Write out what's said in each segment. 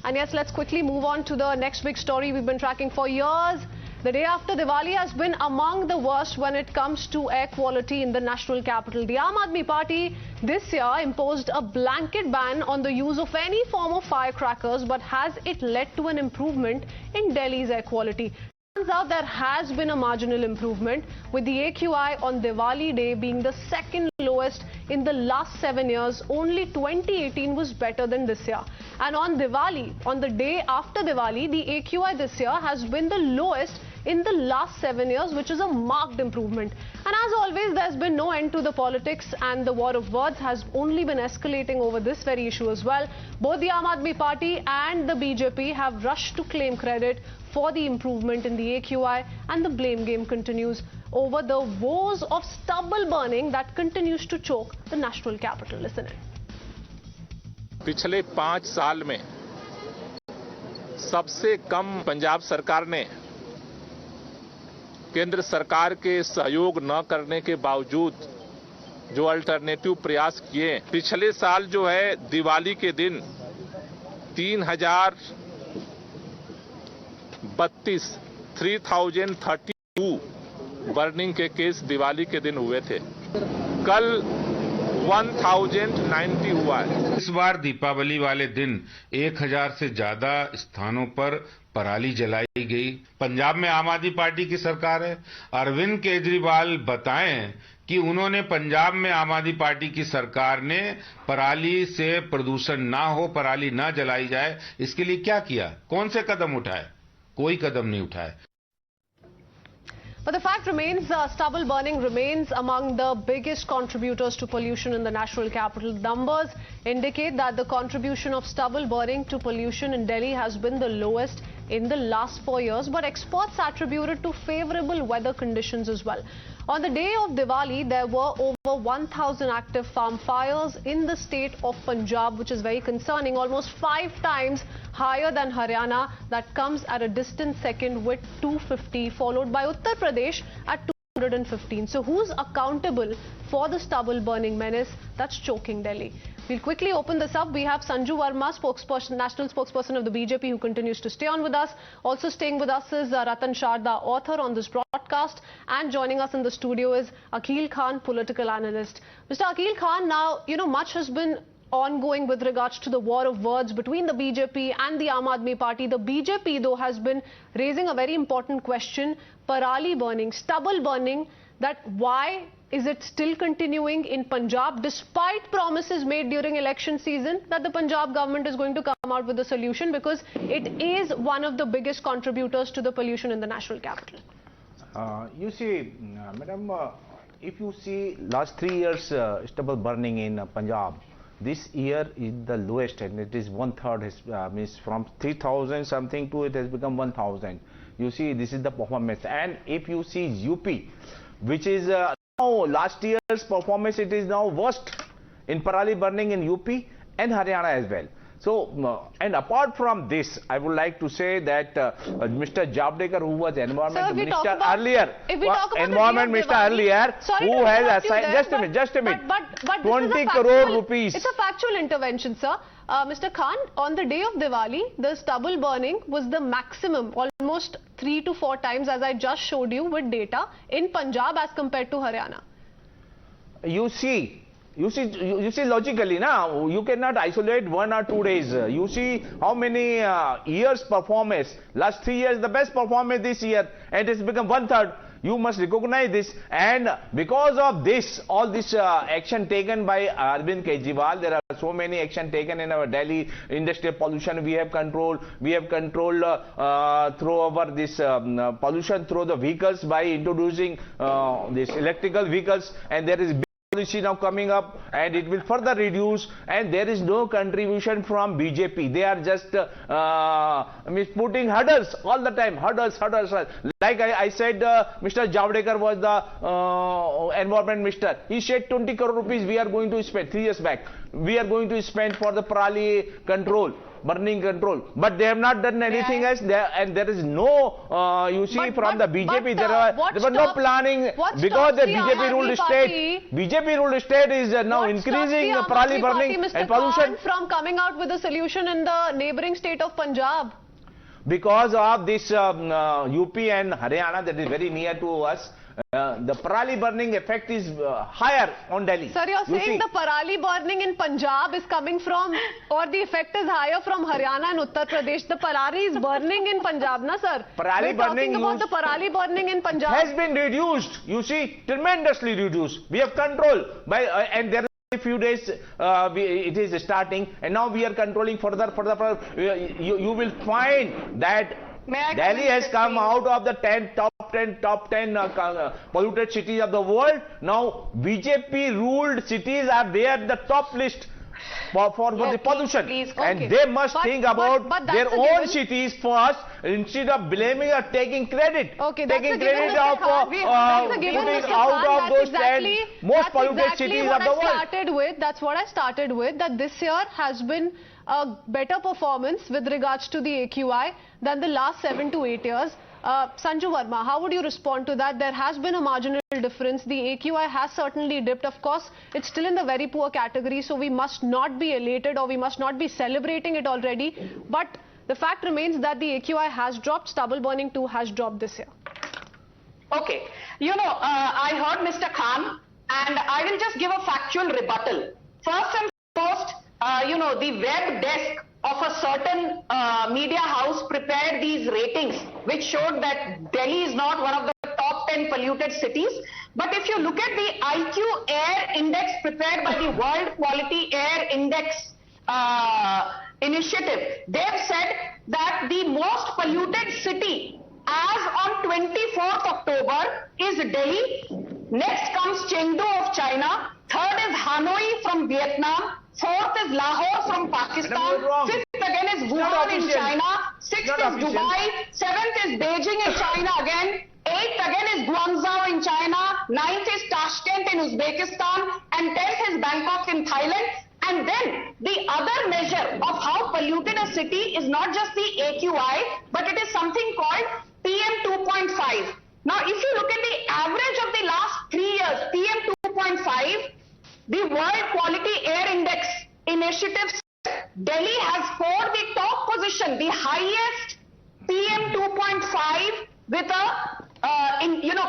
And yes, let's quickly move on to the next big story we've been tracking for years. The day after Diwali has been among the worst when it comes to air quality in the national capital. The Aadmi Party this year imposed a blanket ban on the use of any form of firecrackers, but has it led to an improvement in Delhi's air quality? Turns out there has been a marginal improvement, with the AQI on Diwali day being the second lowest in the last 7 years. Only 2018 was better than this year. And on Diwali, on the day after Diwali, the AQI this year has been the lowest in the last 7 years, which is a marked improvement. And as always, there's been no end to the politics, and the war of words has only been escalating over this very issue as well. Both the Aadmi Party and the BJP have rushed to claim credit for the improvement in the AQI, and the blame game continues over the woes of stubble burning that continues to choke the national capital. Listen in. पिछले 5 साल में सबसे कम पंजाब सरकार ने केंद्र सरकार के सहयोग न करने के बावजूद जो अल्टरनेटिव प्रयास किए, पिछले साल जो है दिवाली के दिन 3032 बर्निंग के केस दिवाली के दिन हुए थे। कल 1090 हुआ है। इस बार दीपावली वाले दिन 1000 से ज्यादा स्थानों पर पराली जलाई गई। पंजाब में आम आदमी पार्टी की सरकार है। अरविंद केजरीवाल बताएं कि उन्होंने पंजाब में आम आदमी पार्टी की सरकार ने पराली से प्रदूषण ना हो, पराली ना जलाई जाए, इसके लिए क्या किया? कौन से कदम उठाए? कोई कदम नहीं उठाए। But the fact remains, stubble burning remains among the biggest contributors to pollution in the national capital. Numbers indicate that the contribution of stubble burning to pollution in Delhi has been the lowest in the last 4 years, but experts attribute it to favorable weather conditions as well. On the day of Diwali, there were over 1,000 active farm fires in the state of Punjab, which is very concerning, almost 5 times higher than Haryana, that comes at a distant second with 250, followed by Uttar Pradesh at 215. So who's accountable for the stubble burning menace that's choking Delhi? We'll quickly open this up. We have Sanju Verma, national spokesperson of the BJP, who continues to stay on with us. Also staying with us is Ratan Sharda, author on this broadcast. And joining us in the studio is Aqeel Khan, political analyst. Mr. Aqeel Khan, now, much has been ongoing with regards to the war of words between the BJP and the Aam Aadmi Party. The BJP, though, has been raising a very important question: Parali burning, stubble burning, that why is it still continuing in Punjab despite promises made during election season that the Punjab government is going to come out with a solution, because it is one of the biggest contributors to the pollution in the national capital? You see, madam, if you see last 3 years stubble burning in Punjab, this year is the lowest, and it is 1/3, means from 3,000 something to it has become 1,000. You see, this is the performance. And if you see UP, which is now last year's performance, it is now worst in Parali burning in UP and Haryana as well. So, and apart from this, I would like to say that Mr. Javadekar, who was environment minister earlier, environment minister earlier, who has assigned, just a minute, but 20 crore rupees. It's a factual intervention, sir. Mr. Khan, on the day of Diwali, the stubble burning was the maximum, almost 3 to 4 times, as I just showed you with data, in Punjab as compared to Haryana. You see logically now, you cannot isolate 1 or 2 days. You see how many years performance. Last 3 years, the best performance this year, and it's become 1/3. You must recognize this, and because of this, all this action taken by Arvind Kejriwal, there are so many action taken in our Delhi industrial pollution. We have controlled through our this pollution through the vehicles by introducing these electrical vehicles, and there is policy now coming up, and it will further reduce, and there is no contribution from BJP. They are just putting hurdles all the time, hurdles. Like I said, Mr. Javadekar was the environment minister. He said 20 crore rupees we are going to spend 3 years back. we are going to spend for the Parali control, burning control. But they have not done anything else. And there is no, you see, from the BJP, there was no planning because the BJP ruled state. BJP ruled state is now increasing the Parali burning and pollution. From coming out with a solution in the neighboring state of Punjab. Because of this UP and Haryana that is very near to us, the Parali burning effect is higher on Delhi. Sir, you're saying the Parali burning in Punjab is coming from, or the effect is higher from Haryana and Uttar Pradesh. The Parali is burning in Punjab, na sir? Parali burning about the Parali burning in Punjab. Has been reduced, you see, tremendously reduced. We have control by, and there are few days it is starting, and now we are controlling further. You will find that Delhi has come out of the top 10 polluted cities of the world. Now BJP ruled cities are there at the top list for the pollution, and they must think about their own cities first instead of blaming or taking credit. Taking credit of putting out of those 10 most polluted cities of the world. That's what I started with, that this year has been a better performance with regards to the AQI than the last 7 to 8 years. Sanju Verma, how would you respond to that? There has been a marginal difference. The AQI has certainly dipped. Of course, it's still in the very poor category, so we must not be elated or we must not be celebrating it already. But the fact remains that the AQI has dropped. Stubble burning too has dropped this year. Okay. You know, I heard Mr. Khan, and I will just give a factual rebuttal. First and foremost, you know, the web desk of a certain media house prepared these ratings, which showed that Delhi is not one of the top 10 polluted cities. But if you look at the IQ Air Index prepared by the World Quality Air Index initiative, they have said that the most polluted city as on 24th October is Delhi. Next comes Chengdu of China. Third is Hanoi from Vietnam. Fourth is Lahore from Pakistan. Fifth again is Wuhan in China. Sixth is Dubai. Seventh is Beijing in China again. Eighth again is Guangzhou in China. Ninth is Tashkent in Uzbekistan. And 10th is Bangkok in Thailand. And then the other measure of how polluted a city is not just the AQI, but it is something called PM 2.5. Now, if you look at the average of the last 3 years, PM 2.5, the World Quality Air Index initiative, Delhi has scored the top position, the highest PM 2.5 with a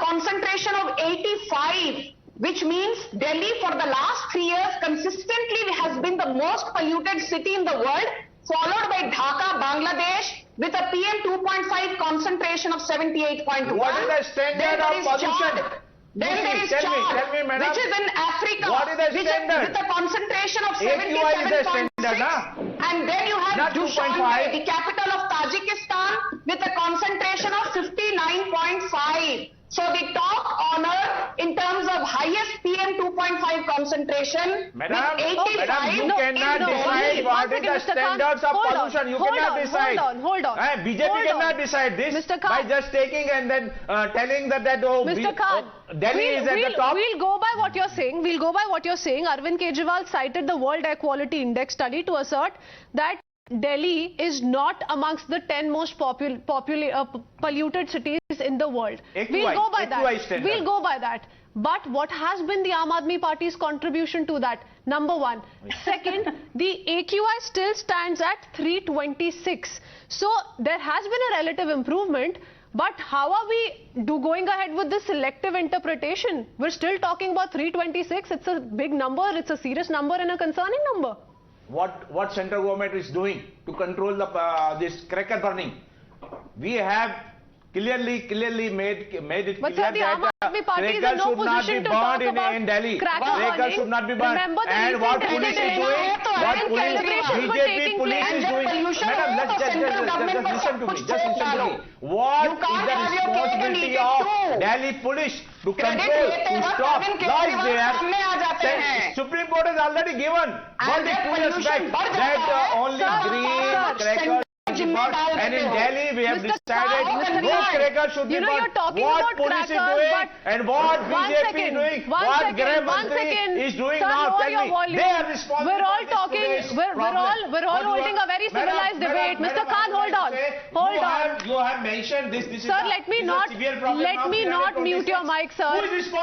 concentration of 85, which means Delhi for the last 3 years consistently has been the most polluted city in the world, followed by Dhaka, Bangladesh, with a PM 2.5 concentration of 78.1. What is the standard of pollution? Then there is Chad, which is in Africa, what is the standard? With a concentration of AQI is the standard, 77.6. And then you have Dushanbe, the capital of Tajikistan, with a concentration of 59.5. So the top honor in terms of highest PM 2.5 concentration with 85. You cannot decide what is the standards of pollution. You cannot decide. Hold on. BJP cannot decide this by just taking and then telling that Mr. Khan, Delhi is at the top. We'll go by what you're saying. Arvind Kejriwal cited the World Air Quality Index study to assert that Delhi is not amongst the 10 most polluted cities in the world. We'll go by that. But what has been the Aam Aadmi Party's contribution to that? Number one. Second, the AQI still stands at 326. So there has been a relative improvement. But how are we going ahead with this selective interpretation? We're still talking about 326. It's a big number. It's a serious number and a concerning number. What central government is doing to control this cracker burning? We have clearly made it but clear that crackers should not be burned in Delhi. Crackers should not be burned. And what police is doing, BJP police is doing. Madam, just listen to me. What is the responsibility of Delhi police to control, to stop? Law is there. Supreme Court has already given verdict 2 years back that only green crackers burnt, and in Delhi we have decided no cracker should be burnt. What police is doing and what BJP is doing, what Greh Mantri is doing now, tell me. They are responsible. We're all talking, we're all holding a very civilized debate. Mr. Khan, hold on. Hold on. You have mentioned this. Sir, let me not mute your mic, sir.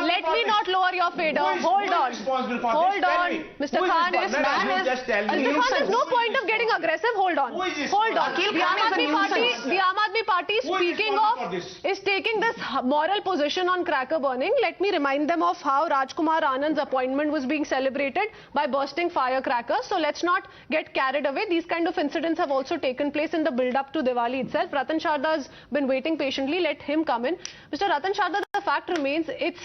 Let me not lower your fader. Hold on. Hold on. Mr. Khan, Mr. Khan, there's no point of getting aggressive. Hold on. Hold on. The Aam Aadmi Party, speaking of, is taking this moral position on cracker burning. Let me remind them of how Rajkumar Anand's appointment was being celebrated by bursting firecrackers. So let's not get carried away. These kind of incidents have also taken place in the build-up to Diwali itself. Ratan Sharda has been waiting patiently. Let him come in. Mr. Ratan Sharda, the fact remains, it's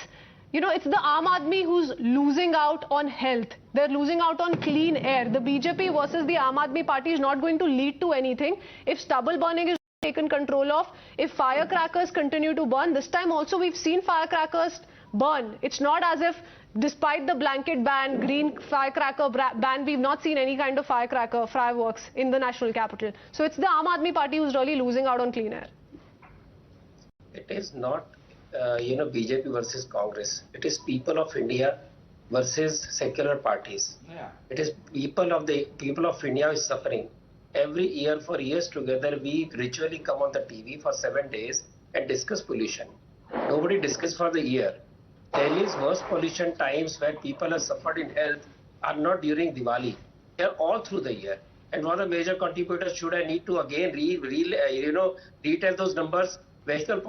the Aam Aadmi who's losing out on health. They're losing out on clean air. The BJP versus the Aam Aadmi Party is not going to lead to anything. If stubble burning is taken control of, if firecrackers continue to burn, this time also we've seen firecrackers burn. It's not as if, despite the blanket ban, green firecracker ban, we've not seen any kind of fireworks in the national capital. So it's the Aam Aadmi Party who's really losing out on clean air. It is not, BJP versus Congress. It is people of India versus secular parties. Yeah. It is people of India is suffering. Every year, for years together, we ritually come on the TV for 7 days and discuss pollution. Nobody discusses for the year. Delhi's worst pollution times where people have suffered in health are not during Diwali. They are all through the year. And one of the major contributors, should I need to again retell those numbers? Vehicle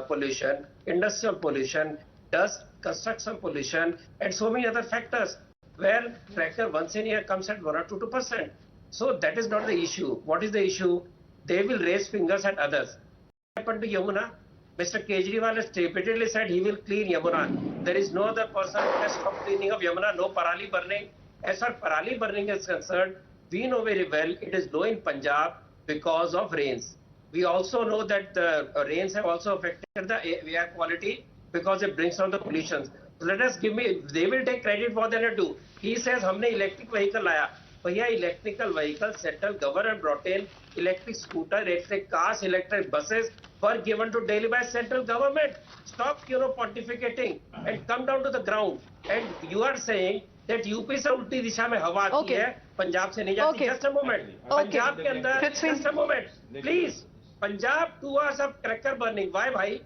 pollution, industrial pollution, dust, construction pollution, and so many other factors where cracker once in a year comes at 1 or 2%. So that is not the issue. What is the issue? They will raise fingers at others. What happened to Yamuna? Mr. Kejriwal has repeatedly said he will clean Yamuna. There is no other person who has stopped cleaning of Yamuna, no Parali burning. As far as Parali burning is concerned, we know very well it is low in Punjab because of rains. We also know that the rains have also affected the air quality because it brings down the pollution. So let us they will take credit for that too. He says, "Humne electric vehicle laya." Bhaiya, electrical vehicles, central government brought in electric scooter, electric cars, electric buses were given to Delhi by central government. Stop, pontificating and come down to the ground. And you are saying that UP से उल्टी दिशा में हवा आती है, पंजाब से नहीं जाती. Just a moment. Punjab के अंदर, just a moment. Please. Punjab, 2 hours of cracker burning. Why, bhai?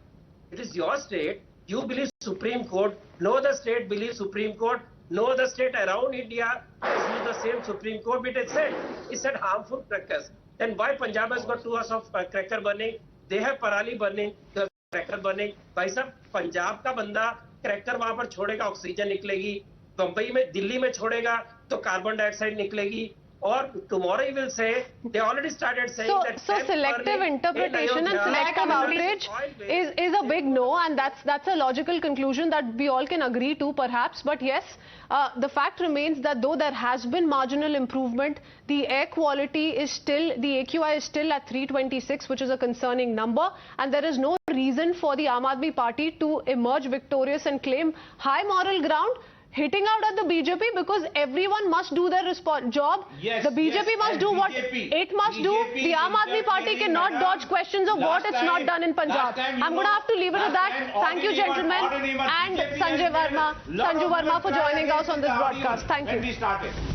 It is your state. You believe Supreme Court. No other state believes Supreme Court. No other state around India has used the same Supreme Court. But it said harmful crackers. Then why Punjab has got 2 hours of cracker burning? They have Parali burning, cracker burning. Bhai sab, Punjab ka banda cracker वहाँ पर छोड़ेगा, oxygen निकलेगी. बम्बई में, दिल्ली में छोड़ेगा तो carbon dioxide निकलेगी. Or tomorrow you will say, they already started saying that... So selective interpretation and selective outrage is a big no, and that's a logical conclusion that we all can agree to perhaps. But yes, the fact remains that though there has been marginal improvement, the air quality is still, the AQI is still at 326, which is a concerning number. And there is no reason for the Aam Aadmi Party to emerge victorious and claim high moral ground, hitting out at the BJP, because everyone must do their job. Yes, the BJP must do what it must do. The Aam Aadmi Party cannot dodge questions of what it's not done in Punjab. I'm going to have to leave it at that. Thank you, gentlemen, and Sanju Verma for joining us on this broadcast. Thank you.